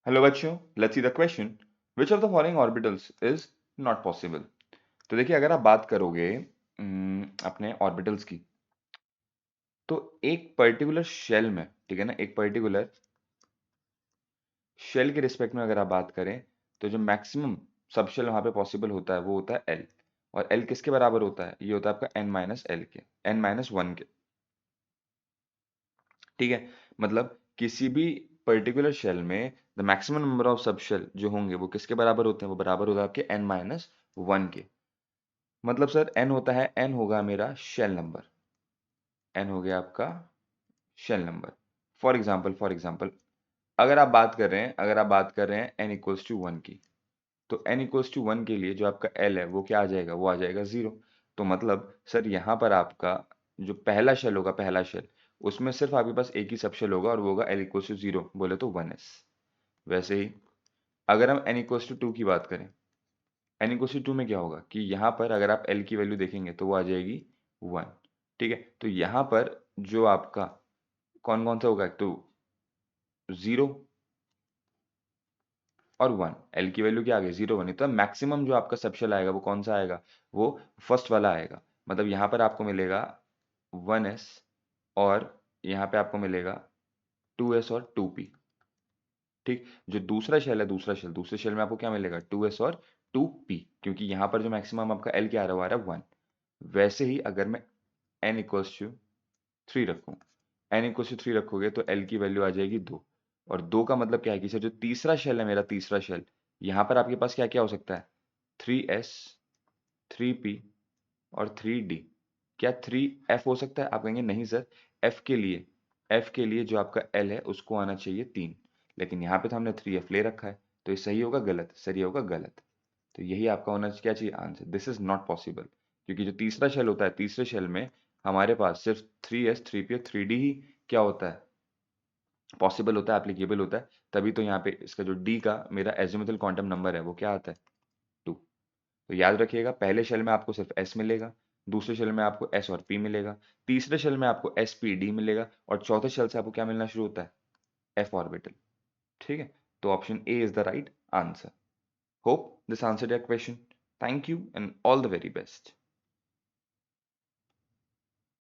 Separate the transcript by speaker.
Speaker 1: Hello बच्चों, let's see the question. Which of the following orbitals is not possible? तो देखिए, अगर आप बात करोगे अपने ऑर्बिटल्स की, तो एक पर्टिकुलर शेल में, ठीक है ना, एक पर्टिकुलर शेल के रिस्पेक्ट में अगर आप बात करें, तो जो मैक्सिमम सबशेल वहां पे पॉसिबल होता है वो होता है एल। और एल किसके बराबर होता है? ये होता है आपका एन माइनस एल के, एन माइनस वन के। ठीक है, मतलब किसी भी पर्टिकुलर शेल में the maximum number of subshell जो होंगे वो किसके बराबर होते हैं? वो बराबर होता है आपके एन माइनस वन के। मतलब सर एन होता है, एन होगा मेरा शेल नंबर, एन हो गया आपका शेल नंबर। फॉर एग्जाम्पल अगर आप बात कर रहे हैं, एन इक्वल्स टू वन की, तो एन इक्वल्स टू वन के लिए जो आपका एल है वो क्या आ जाएगा? वो आ जाएगा जीरो। तो मतलब सर यहाँ पर आपका जो पहला शेल होगा, पहला शेल, उसमें सिर्फ आपके पास एक ही सब शेल होगा और वो होगा एल इक्वल्स टू जीरो, बोले तो वन एस। वैसे ही अगर हम एन इक्वल्स टू टू की बात करें, एन इक्वल्स टू टू में क्या होगा कि यहाँ पर अगर आप एल की वैल्यू देखेंगे तो वो आ जाएगी वन। ठीक है, तो यहाँ पर जो आपका कौन कौन सा होगा? तो जीरो और वन, एल की वैल्यू क्या आ गई? Zero one. तो मैक्सिमम जो आपका सबशेल आएगा वो कौन सा आएगा? वो फर्स्ट वाला आएगा। मतलब यहाँ पर आपको मिलेगा वन एस, और यहाँ पे आपको मिलेगा टू एस और टू पी। ठीक, जो दूसरा शेल है, दूसरे शेल में आपको क्या मिलेगा? टू एस और टू पी, क्योंकि यहाँ पर जो मैक्सिमम आपका एल क्या आ रहा है? वो आ रहा है वन। वैसे ही अगर मैं एन इक्वल्स टू थ्री रखूँ, एन इक्वल्स टू थ्री रखोगे तो एल की वैल्यू आ जाएगी दो। और दो का मतलब क्या है कि सर जो तीसरा शेल है, मेरा तीसरा शेल, यहाँ पर आपके पास क्या क्या हो सकता है? थ्री एस, थ्री पी और थ्री डी। क्या थ्री एफ हो सकता है? आप कहेंगे नहीं सर, एफ के लिए जो आपका एल है उसको आना चाहिए तीन। लेकिन यहाँ पे तो हमने थ्री एफ ले रखा है, तो ये सही होगा गलत? सर ये होगा गलत। तो यही आपका होना क्या चाहिए answer? This is not possible, क्योंकि जो तीसरा शेल होता है, तीसरे शेल में हमारे पास सिर्फ थ्री एस, थ्री पी और थ्री डी ही क्या होता है? पॉसिबल होता है, एप्लीकेबल होता है। तभी तो यहाँ पे इसका जो डी का मेरा एजिमुथल क्वांटम नंबर है वो क्या आता है? टू। तो याद रखिएगा, पहले शेल में आपको सिर्फ एस मिलेगा, दूसरे शेल में आपको एस और पी मिलेगा, तीसरे शेल में आपको एस पी डी मिलेगा, और चौथे शेल से आपको क्या मिलना शुरू होता है? F orbital. ठीक है, तो option A is the right answer. Hope this answered your question. Thank you and all the very best.